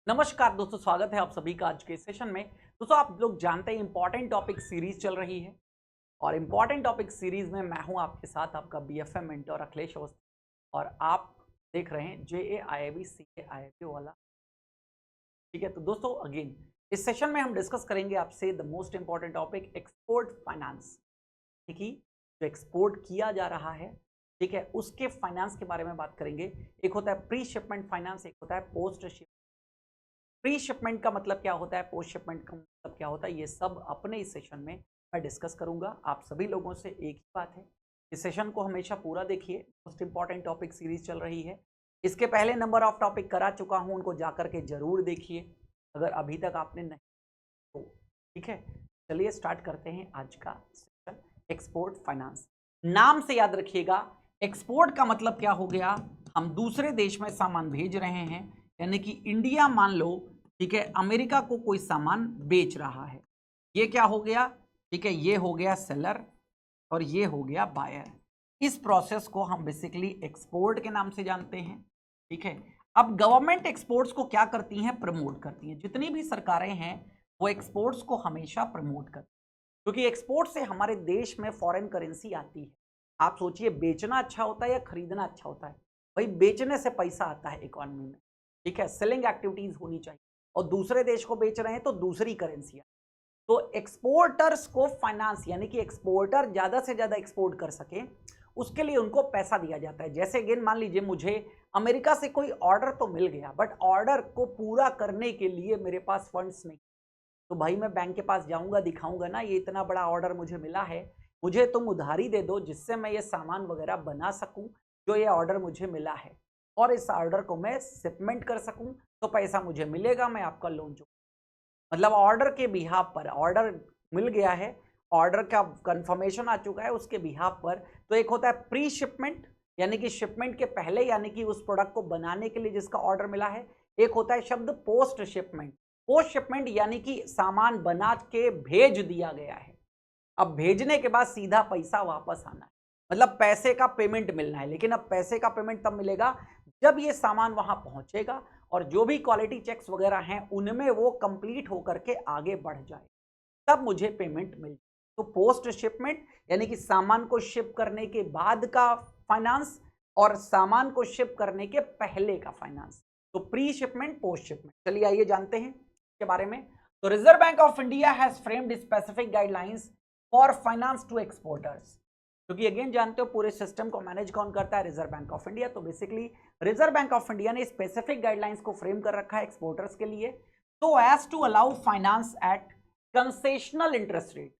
नमस्कार दोस्तों, स्वागत है आप सभी का आज के सेशन में। दोस्तों, आप लोग जानते हैं इंपॉर्टेंट टॉपिक सीरीज चल रही है और इंपॉर्टेंट टॉपिक सीरीज में मैं हूं आपके साथ आपका बीएफए मेंटर अखिलेश अवस्थी और आप देख रहे हैं JAIIB CAIIB वाला। ठीक है, तो दोस्तों अगेन इस सेशन में हम डिस्कस करेंगे आपसे the most important topic export finance. ठीक है, जो एक्सपोर्ट किया जा रहा है, ठीक है, उसके फाइनेंस के बारे में बात करेंगे। एक होता है प्री शिपमेंट फाइनेंस, एक होता है पोस्ट शिप। प्री शिपमेंट का मतलब क्या होता है, पोस्ट शिपमेंट का मतलब क्या होता है, ये सब अपने इस सेशन में मैं डिस्कस करूंगा आप सभी लोगों से। एक ही बात है, इस सेशन को हमेशा पूरा देखिए, मोस्ट इंपॉर्टेंट टॉपिक सीरीज चल रही है। इसके पहले नंबर ऑफ टॉपिक करा चुका हूं, उनको जाकर के जरूर देखिए अगर अभी तक आपने नहीं तो। ठीक है, चलिए स्टार्ट करते हैं आज का सेशन। एक्सपोर्ट फाइनेंस, नाम से याद रखिएगा, एक्सपोर्ट का मतलब क्या हो गया, हम दूसरे देश में सामान भेज रहे हैं। यानी कि इंडिया मान लो, ठीक है, अमेरिका को कोई सामान बेच रहा है, ये क्या हो गया, ठीक है, ये हो गया सेलर और ये हो गया बायर। इस प्रोसेस को हम बेसिकली एक्सपोर्ट के नाम से जानते हैं। ठीक है, अब गवर्नमेंट एक्सपोर्ट्स को क्या करती हैं, प्रमोट करती हैं। जितनी भी सरकारें हैं वो एक्सपोर्ट्स को हमेशा प्रमोट करती हैं, क्योंकि एक्सपोर्ट से हमारे देश में फॉरेन करेंसी आती है। आप सोचिए, बेचना अच्छा होता है या खरीदना अच्छा होता है? भाई बेचने से पैसा आता है इकोनॉमी में। ठीक है, सेलिंग एक्टिविटीज होनी चाहिए और दूसरे देश को बेच रहे हैं तो दूसरी करेंसी। तो एक्सपोर्टर्स को फाइनेंस, यानी कि एक्सपोर्टर ज्यादा से ज्यादा एक्सपोर्ट कर सके, उसके लिए उनको पैसा दिया जाता है। जैसे अगेन मान लीजिए मुझे अमेरिका से कोई ऑर्डर तो मिल गया, बट ऑर्डर को पूरा करने के लिए मेरे पास फंड्स नहीं, तो भाई मैं बैंक के पास जाऊंगा, दिखाऊंगा ना ये इतना बड़ा ऑर्डर मुझे मिला है, मुझे तुम उधारी दे दो जिससे मैं ये सामान वगैरह बना सकूं जो ये ऑर्डर मुझे मिला है, और इस ऑर्डर को मैं शिपमेंट कर सकूं, तो पैसा मुझे मिलेगा, मैं आपका लोन चुका। मतलब ऑर्डर के बिहाफ पर, ऑर्डर मिल गया है, ऑर्डर का कंफर्मेशन आ चुका है उसके बिहाफ पर। तो एक होता है प्री शिपमेंट, यानी कि शिपमेंट के पहले, यानी कि उस प्रोडक्ट को बनाने के लिए जिसका ऑर्डर मिला है। एक होता है शब्द पोस्ट शिपमेंट। पोस्ट शिपमेंट यानी कि सामान बना के भेज दिया गया है, अब भेजने के बाद सीधा पैसा वापस आना है, मतलब पैसे का पेमेंट मिलना है। लेकिन अब पैसे का पेमेंट तब मिलेगा जब ये सामान वहां पहुंचेगा और जो भी क्वालिटी चेक्स वगैरह हैं उनमें वो कंप्लीट होकर के आगे बढ़ जाए, तब मुझे पेमेंट मिल। तो पोस्ट शिपमेंट यानी कि सामान को शिप करने के बाद का फाइनेंस और सामान को शिप करने के पहले का फाइनेंस। तो प्री शिपमेंट, पोस्ट शिपमेंट। चलिए आइए जानते हैं इसके बारे में। तो Reserve Bank of India has framed specific guidelines for finance to exporters. क्योंकि अगेन जानते हो पूरे सिस्टम को मैनेज कौन करता है, रिजर्व बैंक ऑफ इंडिया। तो basically Reserve Bank of India ने स्पेसिफिक गाइडलाइंस को फ्रेम कर रखा है एक्सपोर्टर्स के लिए, तो as to allow finance at concessional interest rate,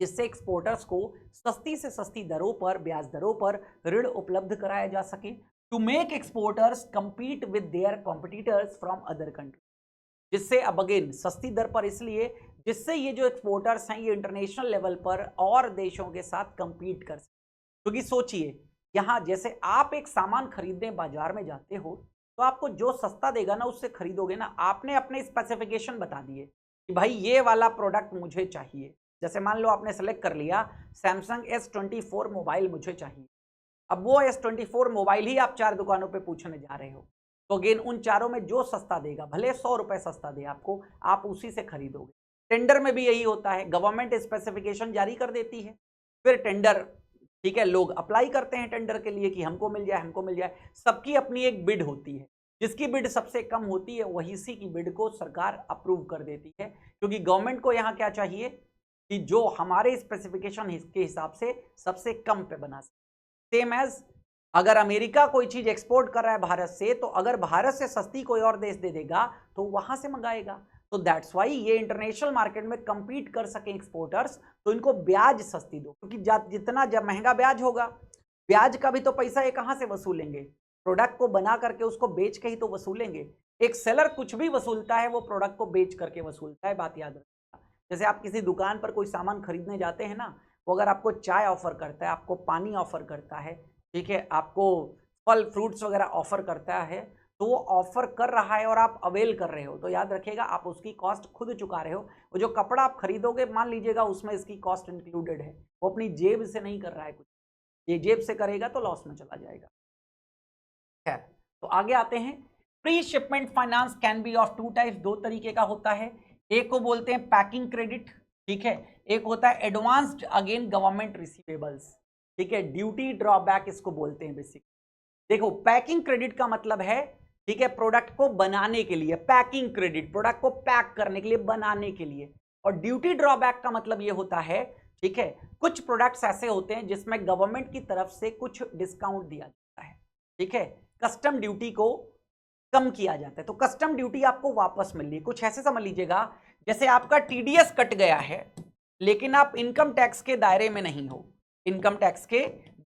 जिससे एक्सपोर्टर्स को सस्ती से सस्ती दरों पर, ब्याज दरों पर ऋण उपलब्ध कराया जा सके, to make exporters compete with their competitors from other country. जिससे अब अगेन सस्ती दर पर, इसलिए जिससे ये जो एक्सपोर्टर्स हैं ये इंटरनेशनल लेवल पर और देशों के साथ कंपीट कर सके। क्योंकि सोचिए, यहाँ जैसे आप एक सामान खरीदने बाजार में जाते हो, तो आपको जो सस्ता देगा ना उससे खरीदोगे ना। आपने अपने स्पेसिफिकेशन बता दिए कि भाई ये वाला प्रोडक्ट मुझे चाहिए। जैसे मान लो आपने सेलेक्ट कर लिया सैमसंग S24 मोबाइल मुझे चाहिए, अब वो S24 मोबाइल ही आप 4 दुकानों पे पूछने जा रहे हो, तो अगेन उन चारों में जो सस्ता देगा, भले 100 रुपए सस्ता दे आपको, आप उसी से खरीदोगे। टेंडर में भी यही होता है, गवर्नमेंट स्पेसिफिकेशन जारी कर देती है, फिर टेंडर, ठीक है, लोग अप्लाई करते हैं टेंडर के लिए कि हमको मिल जाए, हमको मिल जाए। सबकी अपनी एक बिड होती है, जिसकी बिड सबसे कम होती है वही सी की बिड को सरकार अप्रूव कर देती है, क्योंकि गवर्नमेंट को यहाँ क्या चाहिए कि जो हमारे स्पेसिफिकेशन के हिसाब से सबसे कम पे बना सके। सेम एज अगर अमेरिका कोई चीज एक्सपोर्ट कर रहा है भारत से, तो अगर भारत से सस्ती कोई और देश दे देगा तो वहां से मंगाएगा। तो दैट्स वाई ये इंटरनेशनल मार्केट में कंपीट कर सके एक्सपोर्टर्स, तो इनको ब्याज सस्ती दो, क्योंकि जितना जब महंगा ब्याज होगा, ब्याज का भी तो पैसा ये कहां से वसूलेंगे, प्रोडक्ट को बना करके उसको बेच के ही तो वसूलेंगे। एक सेलर कुछ भी वसूलता है वो प्रोडक्ट को बेच करके वसूलता है, बात याद रखिएगा। जैसे आप किसी दुकान पर कोई सामान खरीदने जाते हैं ना, वो अगर आपको चाय ऑफर करता है, आपको पानी ऑफर करता है, ठीक है, आपको फल फ्रूट्स वगैरह ऑफर करता है, तो वो ऑफर कर रहा है और आप अवेल कर रहे हो, तो याद रखिएगा आप उसकी कॉस्ट खुद चुका रहे हो। वो जो कपड़ा आप खरीदोगे, मान लीजिएगा उसमें इसकी कॉस्ट इंक्लूडेड है, वो अपनी जेब से नहीं कर रहा है कुछ, ये जेब से करेगा तो लॉस में चला जाएगा। खैर, तो आगे आते हैं। Pre shipment finance can be of two types, दो तरीके का होता है। एक को बोलते हैं पैकिंग क्रेडिट, ठीक है, एक होता है एडवांस्ड अगेन गवर्नमेंट रिसीवेबल्स, ठीक है, ड्यूटी ड्रॉबैक इसको बोलते हैं बेसिक। देखो पैकिंग क्रेडिट का मतलब है, ठीक है, प्रोडक्ट को बनाने के लिए, पैकिंग क्रेडिट प्रोडक्ट को पैक करने के लिए, बनाने के लिए। और ड्यूटी ड्रॉबैक का मतलब ये होता है, ठीक है, कुछ प्रोडक्ट्स ऐसे होते हैं जिसमें गवर्नमेंट की तरफ से कुछ डिस्काउंट दिया जाता है, ठीक है, कस्टम ड्यूटी को कम किया जाता है, तो कस्टम ड्यूटी आपको वापस मिल रही है। कुछ ऐसे समझ लीजिएगा जैसे आपका टीडीएस कट गया है लेकिन आप इनकम टैक्स के दायरे में नहीं हो, इनकम टैक्स के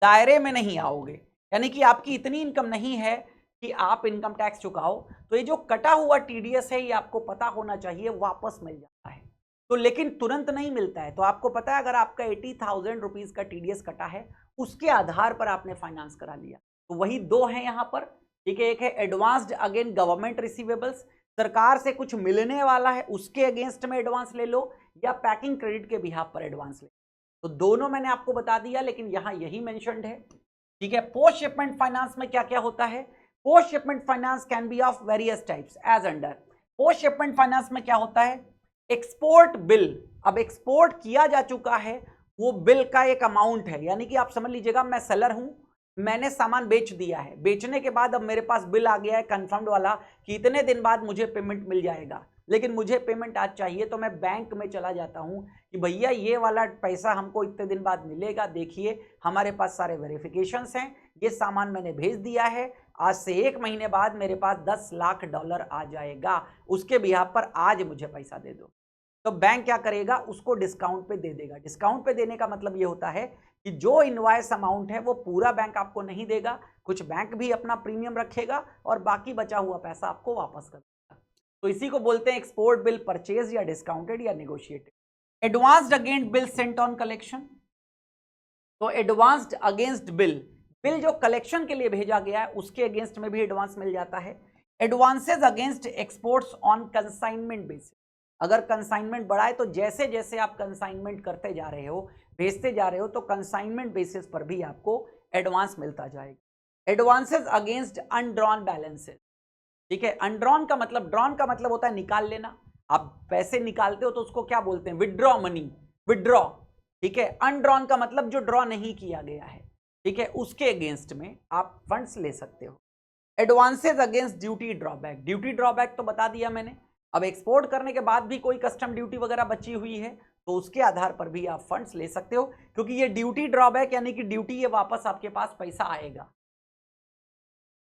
दायरे में नहीं आओगे, यानी कि आपकी इतनी इनकम नहीं है कि आप इनकम टैक्स चुकाओ, तो ये जो कटा हुआ टीडीएस है ये आपको पता होना चाहिए वापस मिल जाता है। तो लेकिन तुरंत नहीं मिलता है, तो आपको पता है अगर आपका 80,000 रुपीज का टीडीएस कटा है उसके आधार पर आपने फाइनेंस करा लिया, तो वही दो हैं यहां पर, ठीक है, एक है एडवांस्ड अगेन गवर्नमेंट रिसीवेबल्स, सरकार से कुछ मिलने वाला है उसके अगेंस्ट में एडवांस ले लो, या पैकिंग क्रेडिट के बिहाफ पर एडवांस ले लो। तो दोनों मैंने आपको बता दिया, लेकिन यहां यही मेंशन्ड है, ठीक है। पोस्ट शिपमेंट फाइनेंस में क्या क्या होता है? Post shipment finance can be of various types as under. Post shipment finance में क्या होता है? एक्सपोर्ट बिल, अब एक्सपोर्ट किया जा चुका है वो बिल का एक अमाउंट है, यानी कि आप समझ लीजिएगा मैं सेलर हूं, मैंने सामान बेच दिया है, बेचने के बाद अब मेरे पास बिल आ गया है कंफर्म्ड वाला कि इतने दिन बाद मुझे पेमेंट मिल जाएगा, लेकिन मुझे पेमेंट आज चाहिए, तो मैं बैंक में चला जाता हूं कि भैया ये वाला पैसा हमको इतने दिन बाद मिलेगा, देखिए हमारे पास सारे वेरिफिकेशंस हैं, ये सामान मैंने भेज दिया है, आज से 1 महीने बाद मेरे पास $10 लाख आ जाएगा, उसके बिहाफ पर आज मुझे पैसा दे दो। तो बैंक क्या करेगा? उसको डिस्काउंट पे दे देगा। डिस्काउंट पे देने का मतलब ये होता है कि जो इनवॉइस अमाउंट है वो पूरा बैंक आपको नहीं देगा, कुछ बैंक भी अपना प्रीमियम रखेगा और बाकी बचा हुआ पैसा आपको वापस कर देगा। तो इसी को बोलते हैं एक्सपोर्ट बिल परचेज या डिस्काउंटेड या negotiated. Advanced against bill Saint on collection, तो एडवांस्ड अगेंस्ट बिल, बिल जो कलेक्शन के लिए भेजा गया है उसके अगेंस्ट में भी एडवांस मिल जाता है। Advances against exports on consignment basis, अगर कंसाइनमेंट बढ़ा है तो जैसे जैसे आप कंसाइनमेंट करते जा रहे हो, भेजते जा रहे हो, तो कंसाइनमेंट बेसिस पर भी आपको एडवांस मिलता जाएगा। एडवांसेज अगेंस्ट अनड्रॉन बैलेंसेज, ठीक है, अनड्रॉन का मतलब, ड्रॉन का मतलब होता है निकाल लेना, आप पैसे निकालते हो तो उसको क्या बोलते हैं? विड्रॉ मनी, विड्रॉ, ठीक है। अनड्रॉन का मतलब जो ड्रॉ नहीं किया गया है, ठीक है, उसके अगेंस्ट में आप फंड्स ले सकते हो। Advances against duty drawback, duty drawback तो बता दिया मैंने। अब एक्सपोर्ट करने के बाद भी कोई कस्टम ड्यूटी वगैरह बची हुई है तो उसके आधार पर भी आप फंड्स ले सकते हो, क्योंकि ये ड्यूटी ड्रॉबैक यानी कि ड्यूटी, ये वापस आपके पास पैसा आएगा,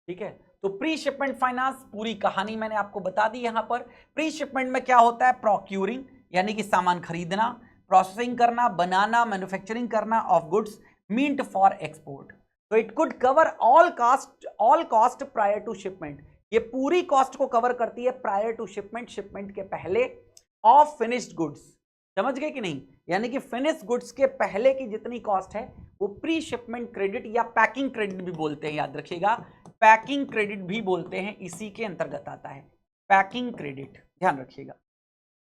ठीक है। तो प्री शिपमेंट फाइनेंस पूरी कहानी मैंने आपको बता दी। यहां पर प्री शिपमेंट में क्या होता है? प्रोक्यूरिंग यानी कि सामान खरीदना, प्रोसेसिंग करना, बनाना, मैन्युफैक्चरिंग करना of goods meant for export. तो it could cover all cost prior to shipment, ये पूरी कॉस्ट को कवर करती है प्रायर टू शिपमेंट, शिपमेंट के पहले, ऑफ फिनिश्ड गुड्स। समझ गए कि नहीं? यानी कि फिनिश्ड गुड्स के पहले की जितनी कॉस्ट है वो प्री शिपमेंट क्रेडिट या पैकिंग क्रेडिट भी बोलते हैं, याद रखिएगा, पैकिंग क्रेडिट भी बोलते हैं, इसी के अंतर्गत आता है पैकिंग क्रेडिट, ध्यान रखिएगा।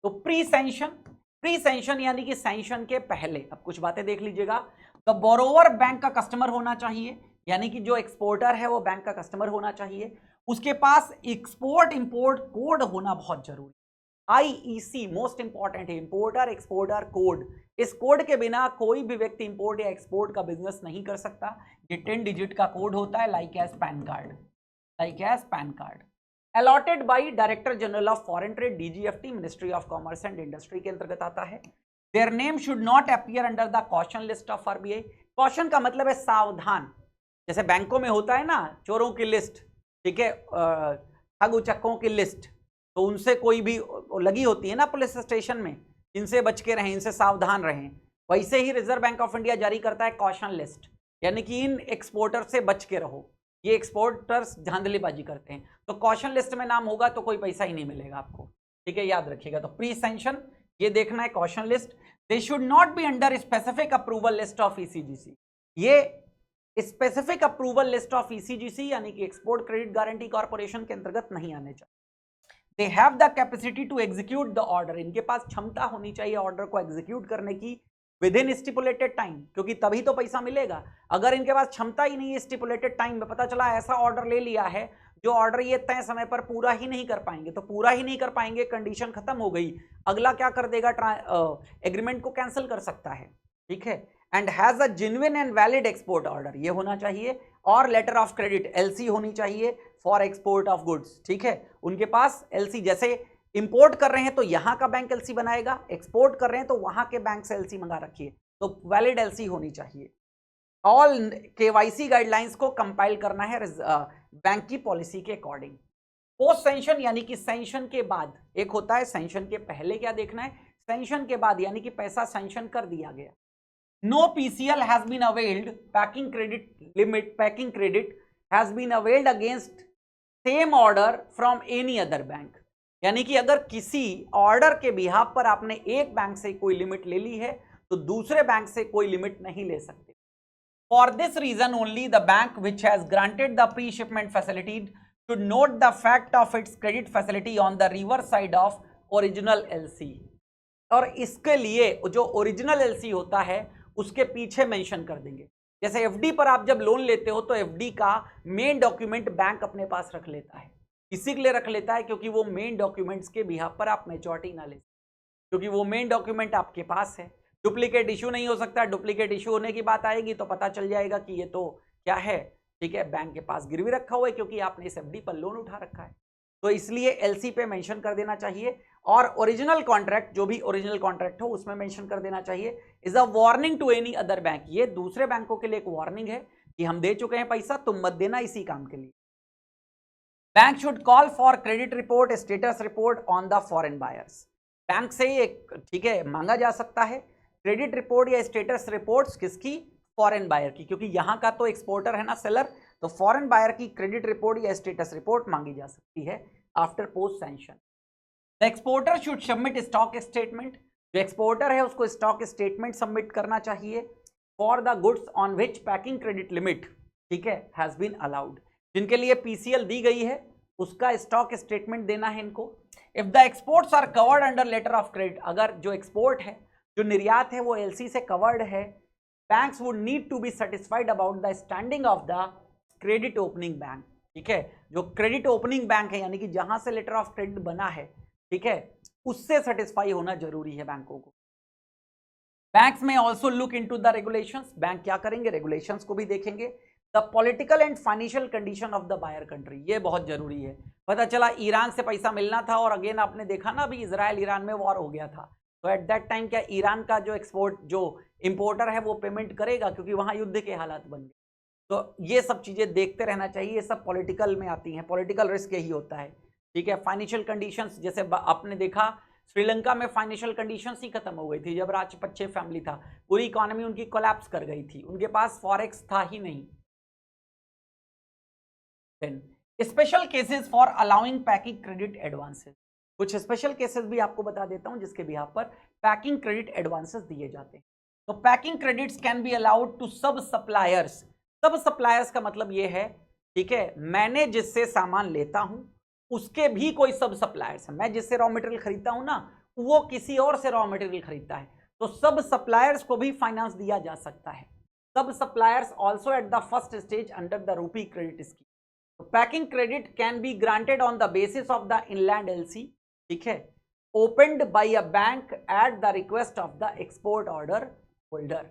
तो प्री सैंक्शन यानी कि सैंक्शन के पहले। अब कुछ बातें देख लीजिएगा। द बोरोवर बैंक का कस्टमर होना चाहिए, यानी कि जो एक्सपोर्टर है वो बैंक का कस्टमर होना चाहिए, उसके पास एक्सपोर्ट इंपोर्ट कोड होना बहुत जरूरी। आईईसी मोस्ट इंपॉर्टेंट है, इंपोर्टर एक्सपोर्टर कोड। इस कोड के बिना कोई भी व्यक्ति इंपोर्ट या एक्सपोर्ट का बिजनेस नहीं कर सकता। ये 10 डिजिट का कोड होता है, like as PAN card, like as PAN card. Allotted by director general of foreign trade, DGFT, ministry of commerce and industry के अंतर्गत आता है। Their name should not appear under the caution list of RBI. Caution का मतलब है सावधान, जैसे बैंकों में होता है ना चोरों की लिस्ट, ठीक है, ठग उचक्कों की लिस्ट, तो उनसे कोई भी लगी होती है ना पुलिस स्टेशन में, इनसे बच के रहें, इनसे सावधान रहें। वैसे ही रिजर्व बैंक ऑफ इंडिया जारी करता है कॉशन लिस्ट, यानी कि इन एक्सपोर्टर से बच के रहो, ये एक्सपोर्टर्स धांधलीबाजी करते हैं, तो कॉशन लिस्ट में नाम होगा तो कोई पैसा ही नहीं मिलेगा आपको, ठीक है, याद रखिएगा। तो प्री सैंक्शन ये देखना है, caution list. They should not be under specific approval list of ECGC, ये specific approval list of ECGC यानी कि एक्सपोर्ट क्रेडिट गारंटी कॉर्पोरेशन के अंतर्गत नहीं आने चाहिए। They have the capacity to execute the order, इनके पास क्षमता होनी चाहिए ऑर्डर को एग्जीक्यूट करने की विद इन स्टिपुलेटेड टाइम, क्योंकि तभी तो पैसा मिलेगा। अगर इनके पास क्षमता ही नहीं है स्टिपुलेटेड टाइम में, पता चला ऐसा ऑर्डर ले लिया है जो ऑर्डर ये तय समय पर पूरा ही नहीं कर पाएंगे, तो पूरा ही नहीं कर पाएंगे, कंडीशन खत्म हो गई, अगला क्या कर देगा, एग्रीमेंट को कैंसिल कर सकता है, ठीक है। And has a genuine and valid export order, ये होना चाहिए, और लेटर ऑफ क्रेडिट एलसी होनी चाहिए फॉर एक्सपोर्ट ऑफ गुड्स, ठीक है। उनके पास एलसी, जैसे इंपोर्ट कर रहे हैं तो यहां का बैंक एलसी बनाएगा, एक्सपोर्ट कर रहे हैं तो वहां के बैंक से एलसी मंगा रखिए, तो वैलिड एलसी होनी चाहिए। ऑल केवाईसी गाइडलाइंस को कंपाइल करना है बैंक की पॉलिसी के अकॉर्डिंग। पोस्ट सेंशन यानी कि सेंशन के बाद, एक होता है सेंशन के पहले क्या देखना है, सेंशन के बाद यानी कि पैसा सेंशन कर दिया गया। No PCL has been availed, packing credit limit, packing credit has been availed against same order from any other bank, यानी कि अगर किसी ऑर्डर के बिहाफ पर आपने एक बैंक से कोई लिमिट ले ली है तो दूसरे बैंक से कोई लिमिट नहीं ले सकते। For this reason only the bank which has granted the pre-shipment facility should note the fact of its credit facility on the reverse side of original LC, और इसके लिए जो ओरिजिनल LC होता है उसके पीछे मेंशन कर देंगे। जैसे एफडी पर आप जब लोन लेते हो तो एफडी का मेन डॉक्यूमेंट बैंक अपने पास रख लेता है, इसी के लिए रख लेता है क्योंकि वो मेन डॉक्यूमेंट्स के बिहाफ पर आप मैच्योरिटी ना ले, क्योंकि वो मेन डॉक्यूमेंट आपके पास है। डुप्लीकेट इशू नहीं हो सकता, डुप्लीकेट इशू होने की बात आएगी तो पता चल जाएगा कि ये तो क्या है, ठीक है, बैंक के पास गिरवी रखा हुआ है क्योंकि आपने इस एफडी पर लोन उठा रखा है, तो इसलिए एलसी पे मेंशन कर देना चाहिए। और ओरिजिनल कॉन्ट्रैक्ट, जो भी ओरिजिनल कॉन्ट्रैक्ट हो उसमें मेंशन कर देना चाहिए, is a warning to any other bank, ये दूसरे बैंकों के लिए एक वार्निंग है कि हम दे चुके हैं पैसा, तुम मत देना इसी काम के लिए। Bank should call for credit report, status report on the foreign buyers, bank से एक, ठीक है, मांगा जा सकता है क्रेडिट रिपोर्ट या स्टेटस रिपोर्ट्स, किसकी, फॉरेन बायर की, क्योंकि यहां का तो एक्सपोर्टर है ना सेलर, तो फॉरेन बायर की क्रेडिट रिपोर्ट या स्टेटस रिपोर्ट मांगी जा सकती है after post sanction. The exporter should submit stock statement, जो एक्सपोर्टर है उसको स्टॉक स्टेटमेंट सबमिट करना चाहिए for the goods on which packing credit limit, ठीक है, हैज बीन अलाउड, जिनके लिए पीसीएल दी गई है उसका स्टॉक स्टेटमेंट देना है इनको। If the exports are covered under letter of credit, अगर जो एक्सपोर्ट है, जो निर्यात है वो एलसी से कवर्ड है, banks would need to be satisfied about the standing of the credit opening bank, ठीक है, जो क्रेडिट ओपनिंग बैंक है यानी कि जहां से लेटर ऑफ क्रेडिट बना है, ठीक है, उससे सेटिस्फाई होना जरूरी है बैंकों को। Banks may also look into the regulations, bank क्या करेंगे, रेगुलेशंस को भी देखेंगे। The political and financial condition of the buyer country, ये बहुत जरूरी है। पता चला ईरान से पैसा मिलना था और अगेन आपने देखा ना अभी इजराइल ईरान में वॉर हो गया था, तो एट दैट टाइम क्या ईरान का जो एक्सपोर्ट, जो इंपोर्टर है वो पेमेंट करेगा, क्योंकि वहां युद्ध के हालात बन गए। तो ये सब चीजें देखते रहना चाहिए, ये सब पॉलिटिकल में आती हैं, पॉलिटिकल रिस्क यही होता है, ठीक है। फाइनेंशियल कंडीशंस, जैसे आपने देखा श्रीलंका में फाइनेंशियल कंडीशंस ही खत्म हो गई थी जब राजपक्षे फैमिली था, पूरी इकोनॉमी उनकी कोलैप्स कर गई थी, उनके पास फॉरेक्स था ही नहीं। Special cases for allowing packing credit advances, कुछ स्पेशल केसेस भी आपको बता देता हूं जिसके बिहाफ पर पैकिंग क्रेडिट एडवांसेस दिए जाते हैं। तो packing credits can be allowed to sub suppliers, sub suppliers का मतलब ये है, ठीक है, मैंने जिससे सामान लेता हूं उसके भी कोई सब सप्लायर्स है, मैं जिससे रॉ मटेरियल खरीदता हूं ना वो किसी और से रॉ मटेरियल खरीदता है, तो सब सप्लायर्स को भी फाइनेंस दिया जा सकता है। सब suppliers also at the first stage under the rupee credit scheme. Packing credit can be granted on the basis of the inland LC, ठीक है, opened by a bank at the request of the export order holder,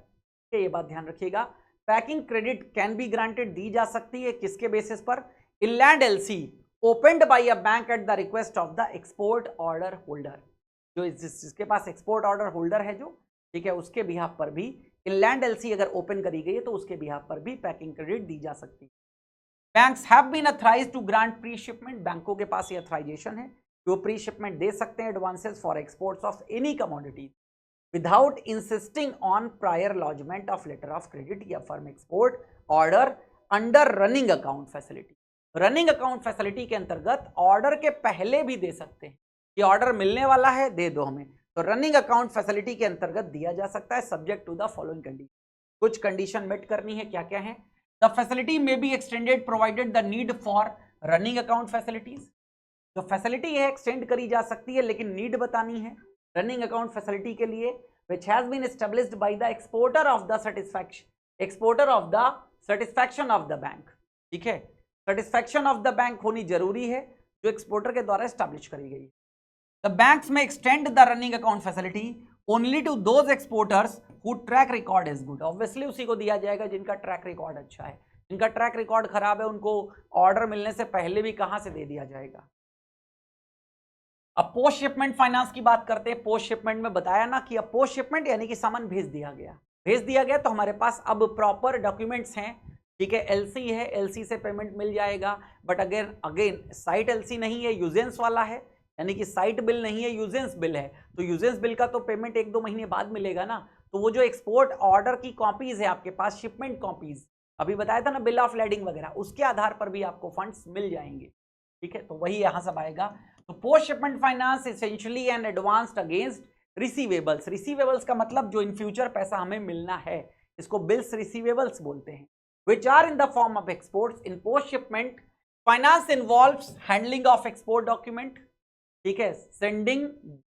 ये बात ध्यान रखिएगा। Packing credit can be granted, दी जा सकती है किसके बेसिस पर, inland LC opened by a bank at the request of the export order holder, जो जिसके पास एक्सपोर्ट ऑर्डर होल्डर है जो, ठीक है, उसके बिहाफ पर भी इनलैंड एलसी अगर ओपन करी गई है तो उसके बिहाफ पर भी पैकिंग क्रेडिट दी जा सकती है। Banks have been authorised to grant pre shipment, बैंकों के पास ये अथराइजेशन है जो प्री शिपमेंट दे सकते हैं advances for exports of any commodity without insisting on prior lodgement of letter of credit या firm export order under running account facility. Running account facility के अंतर्गत ऑर्डर के पहले भी दे सकते हैं कि ऑर्डर मिलने वाला है दे दो हमें, तो रनिंग अकाउंट फैसिलिटी के अंतर्गत दिया जा सकता है subject to the following condition. कुछ कंडीशन मेट करनी है, क्या क्या है, the facility may be extended provided the need for running account facilities, जो फैसिलिटी है एक्सटेंड करी जा सकती है लेकिन नीड बतानी है रनिंग अकाउंट फैसिलिटी के लिए, which has been established by the exporter of the satisfaction of the bank, ठीक है, सेटिस्फैक्शन ऑफ द बैंक होनी जरूरी है जो एक्सपोर्टर के द्वारा एस्टैब्लिश करी गई। The banks may extend the running account facility only to those exporters who track record is good. Obviously उसी को दिया जाएगा जिनका ट्रैक रिकॉर्ड अच्छा है। जिनका ट्रैक रिकॉर्ड खराब है उनको ऑर्डर मिलने से पहले भी कहां से दे दिया जाएगा। अब पोस्ट शिपमेंट फाइनेंस की बात करते हैं। पोस्ट शिपमेंट में बताया ना कि अब पोस्ट शिपमेंट यानी कि सामान भेज दिया गया तो हमारे पास अब प्रॉपर डॉक्यूमेंट्स हैं, ठीक है, एलसी है, एलसी से पेमेंट मिल जाएगा। बट अगेन साइट एलसी नहीं है, यूजेंस वाला है, यानी कि साइट बिल नहीं है, यूजेंस बिल है। तो यूजेंस बिल का तो पेमेंट 1-2 महीने बाद मिलेगा ना। तो वो जो एक्सपोर्ट ऑर्डर की कॉपीज है आपके पास, शिपमेंट कॉपीज, अभी बताया था ना बिल ऑफ लेडिंग वगैरह, उसके आधार पर भी आपको फंड्स मिल जाएंगे, ठीक है। तो वही यहां सब आएगा। तो post shipment finance essentially and advanced against receivables. Receivables का मतलब जो इन फ्यूचर पैसा हमें मिलना है, इसको बिल्स रिसीवेबल्स बोलते हैं। which are in the form of exports in post shipment finance involves handling of export document, ठीक है, sending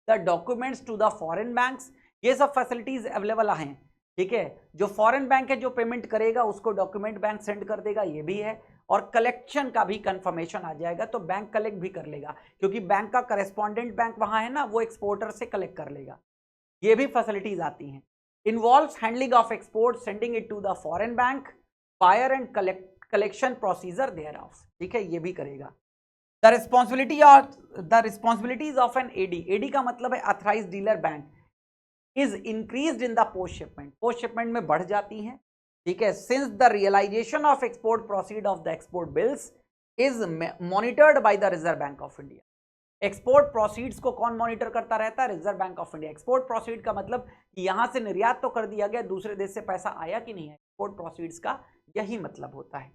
the documents to the foreign banks, ये सब फैसिलिटीज अवेलेबल हैं, ठीक है। जो फॉरेन बैंक है जो पेमेंट करेगा उसको डॉक्यूमेंट बैंक सेंड कर देगा, ये भी है। और कलेक्शन का भी कंफर्मेशन आ जाएगा तो बैंक कलेक्ट भी कर लेगा, क्योंकि बैंक का करेस्पॉन्डेंट बैंक वहां है ना, वो एक्सपोर्टर से कलेक्ट कर लेगा। ये भी फैसिलिटीज आती हैं। Involves handling of export, sending it to the foreign bank, fire and collection procedure thereof, ठीक है, ये भी करेगा। The responsibilities of an AD, AD का मतलब है authorised dealer bank, is increased in the post shipment, post shipment में बढ़ जाती हैं, ठीक है। Since the realisation of export proceed of the export bills is monitored by the Reserve Bank of India. Export proceeds को कौन monitor करता रहता है? Reserve Bank of India. Export proceed का मतलब कि यहां से निर्यात तो कर दिया गया, दूसरे देश से पैसा आया कि नहीं है, एक्सपोर्ट प्रोसीड्स का यही मतलब होता है।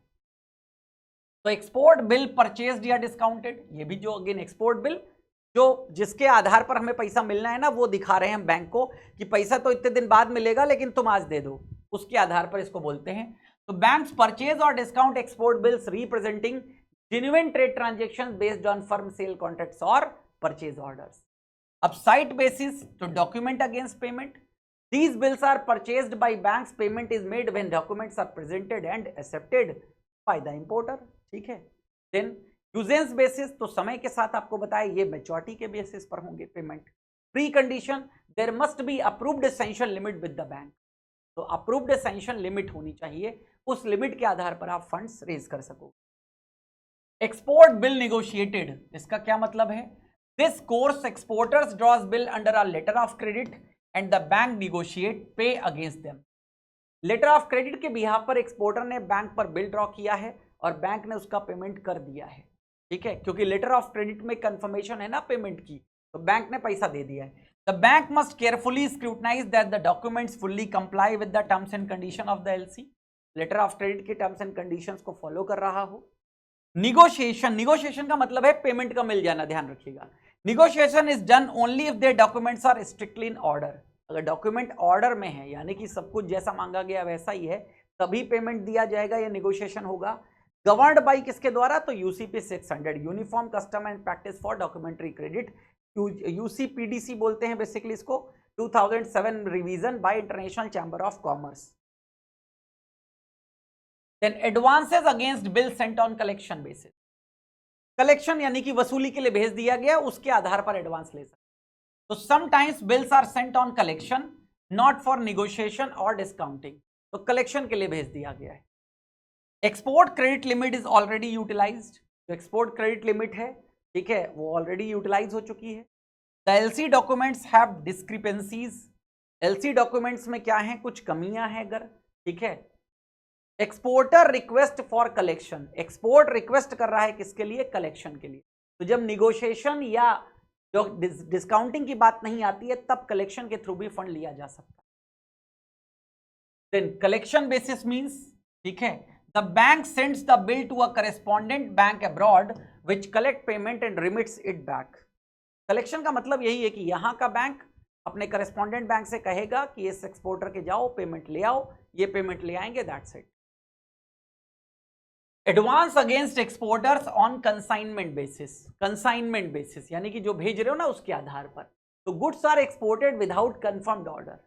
तो एक्सपोर्ट बिल परचेज्ड या डिस्काउंटेड, ये भी जो अगेन एक्सपोर्ट बिल जो जिसके आधार पर हमें पैसा मिलना है ना, वो दिखा रहे हैं हम बैंक को कि पैसा तो इतने दिन बाद मिलेगा लेकिन तुम आज दे दो, उसके आधार पर इसको बोलते हैं। तो बैंक्स परचेज और discount export bills representing genuine trade transactions based on firm sale contracts or purchase orders. अब site basis to document against payment. These bills are purchased by banks. Payment is made when documents are presented and accepted by the importer. ठीक है। Then usance basis, तो समय के साथ आपको बताया ये maturity के बेसिस पर होंगे payment. Precondition, there must be approved sanction limit with the bank. तो approved sanction limit होनी चाहिए, उस लिमिट के आधार पर आप फंड्स रेज कर सकोगे। एक्सपोर्ट बिल निगोशिएटेड, इसका क्या मतलब है? This course exporters draws bill under a letter of credit and the bank negotiate pay against them. Letter of credit के बिहाफ पर एक्सपोर्टर ने बैंक पर बिल ड्रॉ किया है और बैंक ने उसका पेमेंट कर दिया है, ठीक है, क्योंकि लेटर ऑफ क्रेडिट में कंफर्मेशन है ना पेमेंट की, तो बैंक ने पैसा दे दिया है। The bank must carefully scrutinise that the documents fully comply with the terms and condition of the LC, letter of credit के टर्म्स एंड कंडीशंस को फॉलो कर रहा हो। निगोशिएशन, निगोशिएशन का मतलब है पेमेंट का मिल जाना, ध्यान रखिएगा। Negotiation is done only if their documents are strictly in order. अगर डॉक्यूमेंट ऑर्डर में है, यानी कि सब कुछ जैसा मांगा गया वैसा ही है, तभी पेमेंट दिया जाएगा, या निगोशिएशन होगा। गवर्न्ड बाई किसके द्वारा? तो UCP 600, uniform custom and practice for documentary credit, UCPDC बोलते हैं बेसिकली इसको। 2007 revision by international chamber of commerce. Then advances against bill sent on collection basis. Collection यानी कि वसूली के लिए भेज दिया गया, उसके आधार पर एडवांस ले सकते। तो sometimes bills are sent on collection not for negotiation और डिस्काउंटिंग, तो कलेक्शन के लिए भेज दिया गया है। Export credit limit is already utilised, जो एक्सपोर्ट क्रेडिट लिमिट है, ठीक है, वो ऑलरेडी यूटिलाइज हो चुकी है। The LC documents have discrepancies, LC documents में क्या है, कुछ कमियां हैं अगर, ठीक है। Exporter request for collection, export request कर रहा है किसके लिए? कलेक्शन के लिए। तो जब निगोशिएशन या जो डिस्काउंटिंग की बात नहीं आती है, तब कलेक्शन के थ्रू भी फंड लिया जा सकता है। देन कलेक्शन बेसिस मींस, ठीक है, the bank sends the bill to a correspondent bank abroad which collect payment and remits it back. Collection का मतलब यही है कि यहां का बैंक अपने करेस्पॉन्डेंट बैंक से कहेगा कि इस एक्सपोर्टर के जाओ पेमेंट ले आओ, ये पेमेंट ले आएंगे, that's it. Advance against exporters on consignment basis, consignment basis यानी कि जो भेज रहे हो ना उसके आधार पर। तो goods are exported without confirmed order,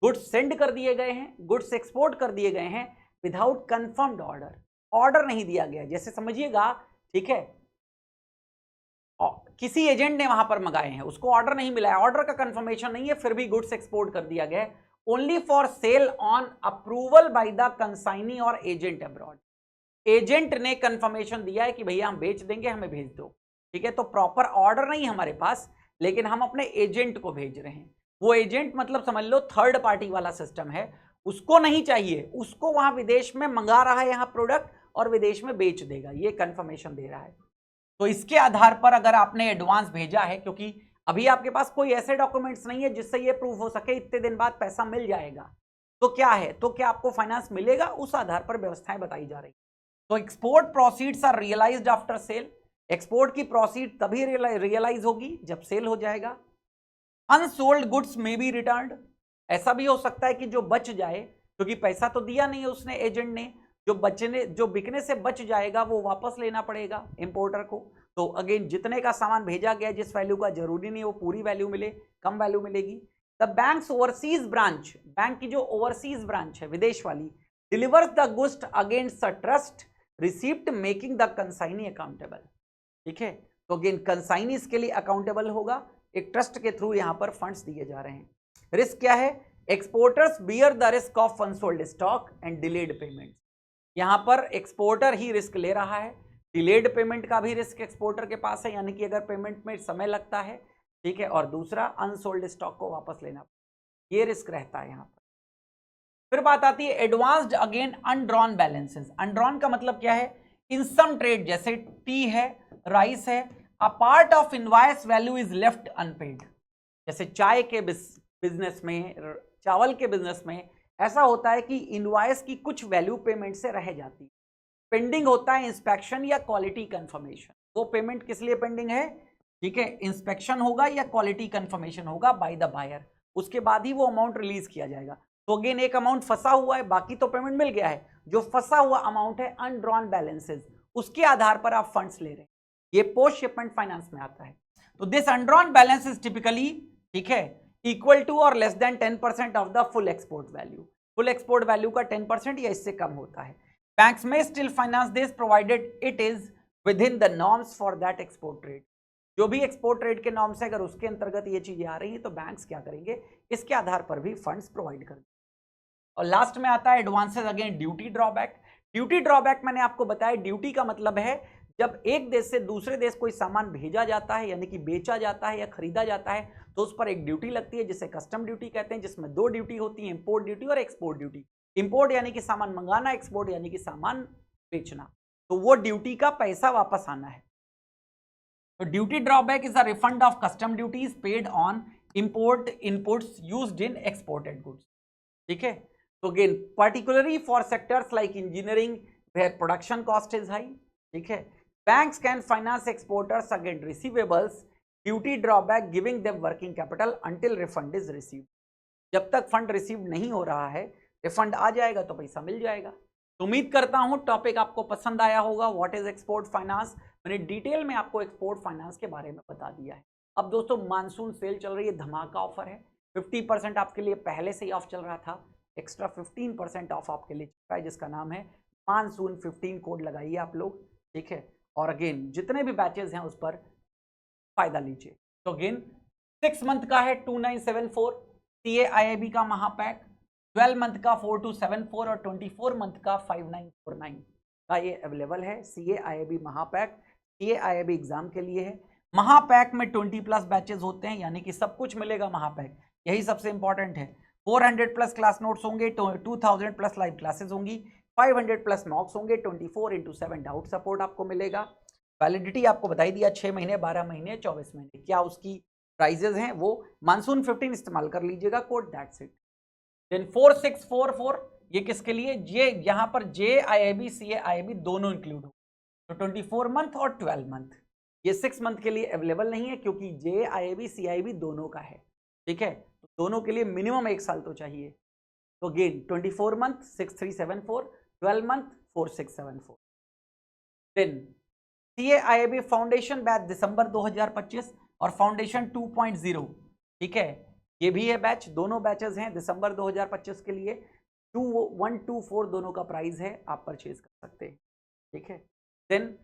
goods send कर दिए गए हैं, गुड्स एक्सपोर्ट कर दिए गए हैं विदाउट कंफर्म्ड ऑर्डर, ऑर्डर नहीं दिया गया, जैसे समझिएगा, ठीक है, किसी एजेंट ने वहां पर मंगाए हैं, उसको ऑर्डर नहीं मिला है, ऑर्डर का कंफर्मेशन नहीं है, फिर भी गुड्स एक्सपोर्ट कर दिया गया, only for sale on approval by the consignee और एजेंट अब्रॉड। एजेंट ने कंफर्मेशन दिया है कि भैया हम बेच देंगे, हमें भेज दो, ठीक है, तो प्रॉपर ऑर्डर नहीं हमारे पास, लेकिन हम अपने एजेंट को भेज रहे हैं। वो एजेंट मतलब समझ लो थर्ड पार्टी वाला सिस्टम है, उसको नहीं चाहिए, उसको वहां विदेश में मंगा रहा है यहाँ प्रोडक्ट और विदेश में बेच देगा, ये कंफर्मेशन दे रहा है। तो इसके आधार पर अगर आपने एडवांस भेजा है, क्योंकि अभी आपके पास कोई ऐसे डॉक्यूमेंट्स नहीं है जिससे ये प्रूफ हो सके इतने दिन बाद पैसा मिल जाएगा, तो क्या है, तो क्या आपको फाइनेंस मिलेगा, उस आधार पर व्यवस्थाएं बताई जा रही। तो export proceeds are realised after sale, export की प्रोसीड तभी रियलाइज होगी जब सेल हो जाएगा। Unsold goods may be returned, ऐसा भी हो सकता है कि जो बच जाए, क्योंकि पैसा तो दिया नहीं है उसने एजेंट ने, जो बिकने से बच जाएगा वो वापस लेना पड़ेगा इंपोर्टर को। तो अगेन जितने का सामान भेजा गया, जिस वैल्यू का, जरूरी नहीं वो पूरी वैल्यू मिले, कम वैल्यू मिलेगी। The banks overseas branch, bank की जो ओवरसीज ब्रांच है विदेश वाली, delivers the goods against a trust receipt making the consignee accountable, ठीक है, तो अगेन कंसाइनी इसके लिए अकाउंटेबल होगा, एक ट्रस्ट के थ्रू यहां पर फंड्स दिए जा रहे हैं। रिस्क क्या है, exporters bear the risk of unsold stock and delayed payment, यहां पर एक्सपोर्टर ही रिस्क ले रहा है, डिलेड पेमेंट का भी रिस्क एक्सपोर्टर के पास है, यानी कि अगर पेमेंट में समय लगता है, ठीक है, और दूसरा अनसोल्ड स्टॉक को वापस लेना, ये रिस्क रहता है यहां पर। फिर बात आती है advanced again undrawn balances, undrawn का मतलब क्या है, इन सम ट्रेड, जैसे टी है, राइस है, a part of invoice value is left unpaid, जैसे चाय के बिजनेस में, चावल के बिजनेस में ऐसा होता है कि इनवॉइस की कुछ वैल्यू पेमेंट से रह जाती है, पेंडिंग होता है इंस्पेक्शन या क्वालिटी कंफर्मेशन, वो पेमेंट किस लिए पेंडिंग है, ठीक है, इंस्पेक्शन होगा या क्वालिटी कंफर्मेशन होगा बाय द बायर, उसके बाद ही वो अमाउंट रिलीज किया जाएगा। तो अगेन एक अमाउंट फंसा हुआ है, बाकी तो पेमेंट मिल गया है, जो फंसा हुआ अमाउंट है अनड्रॉन बैलेंसेस, उसके आधार पर आप फंड्स ले रहे हैं, ये पोस्ट शिपमेंट फाइनेंस में आता है। तो दिस अनड्रॉन बैलेंस इज टिपिकली, ठीक है, इक्वल टू और less than 10% of the full export value, full export value का 10% या इससे कम होता है। बैंक्स में still finance this provided it is with in the norms for that export trade, जो भी एक्सपोर्ट ट्रेड के नॉर्म्स है, अगर उसके अंतर्गत ये चीजें आ रही हैं तो बैंक्स क्या करेंगे, इसके आधार पर भी फंड्स प्रोवाइड करेंगे। और लास्ट में आता है advances again duty drawback. Duty drawback मैंने आपको बताया, ड्यूटी का मतलब है जब एक देश से दूसरे देश कोई सामान भेजा जाता है, यानी कि बेचा जाता है या खरीदा जाता है, तो उस पर एक ड्यूटी लगती है जिसे कस्टम ड्यूटी कहते हैं, जिसमें दो ड्यूटी होती है, इंपोर्ट ड्यूटी और एक्सपोर्ट ड्यूटी। इंपोर्ट यानी कि सामान मंगाना, एक्सपोर्ट यानी कि सामान बेचना, तो वो ड्यूटी का पैसा वापस आना है। तो duty drawback is a refund of customs duties paid on import inputs used in exported goods, ठीक है। तो again particularly for sectors like engineering where production cost is high, ठीक है, banks can finance exporters against receivables duty drawback giving them working capital until refund is received, जब तक fund receive नहीं हो रहा है, रिफंड आ जाएगा तो पैसा मिल जाएगा। तो उम्मीद करता हूं टॉपिक आपको पसंद आया होगा, व्हाट इज एक्सपोर्ट फाइनेंस, मैंने डिटेल में आपको एक्सपोर्ट फाइनेंस के बारे में बता दिया है। अब दोस्तों मानसून सेल चल रही है, धमाका ऑफर है, 50% आपके लिए पहले से ही ऑफ चल रहा था, एक्स्ट्रा 15% ऑफ आपके लिए चल रहा है, जिसका नाम है मानसून 15, कोड लगाइए आप लोग, ठीक है, और अगेन जितने भी बैचेस हैं उस पर फायदा लीजिए। तो अगेन 6 मंथ का है 2974, CA-IIB का महापैक 12 मंथ का 4274 और 24 मंथ का 5949 का ये अवेलेबल है। CA-IIB महापैक CA-IIB एग्जाम के लिए है। महापैक में 20+ बैचेस होते हैं, यानी कि सब कुछ मिलेगा महापैक, यही सबसे इंपॉर्टेंट है। 400+ क्लास नोट्स होंगे, 2000+ लाइव क्लासेस होंगी, 500+ मॉक्स होंगे, 24x7 डाउट सपोर्ट आपको मिलेगा। वैलिडिटी आपको बताई दिया 6 महीने, 12 महीने, 24 महीने, क्या उसकी प्राइजेज हैं वो मानसून 15 इस्तेमाल कर लीजिएगा कोड, दैट्स इट। देन 4644 ये किसके लिए, ये यहाँ पर JIIB CA-IIB दोनों इंक्लूड हो, तो 24 मंथ और 12 मंथ, ये 6 मंथ के लिए अवेलेबल नहीं है क्योंकि JIIB CIIB दोनों का है, ठीक है, तो दोनों के लिए मिनिमम 1 साल तो चाहिए। तो again 24 month 6374, 12 month 4674। Then CA-IIB foundation batch दिसंबर 2025 और फाउंडेशन 2.0, ठीक है, ये भी है बैच, दोनों बैचेस हैं दिसंबर 2025 के लिए, 2124 दोनों का प्राइस है, आप परचेज कर सकते हैं। ठीक है। Then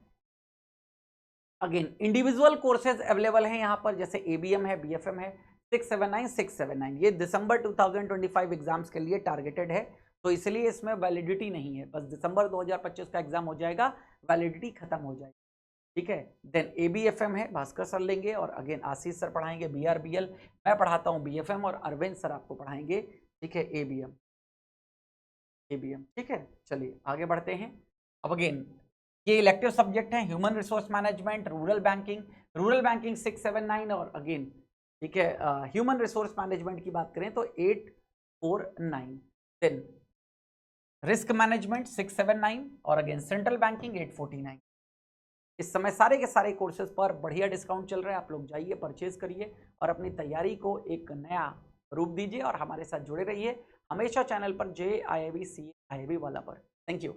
again individual courses available हैं यहाँ पर, जैसे एबीएम है, बीएफएम है, 679 ये दिसंबर 2025 एग्जाम्स के लिए टारगेटेड है, तो इसलिए इसमें वैलिडिटी नहीं है, बस दिसंबर 2025 का एग्जाम हो जाएगा, वैलिडिटी खत्म हो जाएगी, ठीक है। देन एबीएफएम है, भास्कर सर लेंगे, और अगेन आशीष सर पढ़ाएंगे बीआरबीएल, मैं पढ़ाता हूँ बीएफएम, और अरविंद सर आपको पढ़ाएंगे, ठीक है, एबीएम, ठीक है। चलिए आगे बढ़ते हैं। अब अगेन ये इलेक्टिव सब्जेक्ट हैं, human resource management, rural banking 679, और अगेन ठीक है ह्यूमन रिसोर्स मैनेजमेंट की बात करें तो 849, देन रिस्क मैनेजमेंट 679, और अगेन सेंट्रल बैंकिंग 849। इस समय सारे के सारे कोर्सेज पर बढ़िया डिस्काउंट चल रहा है, आप लोग जाइए परचेज करिए और अपनी तैयारी को एक नया रूप दीजिए, और हमारे साथ जुड़े रहिए हमेशा चैनल पर JIIB CIIB वाला पर। Thank you.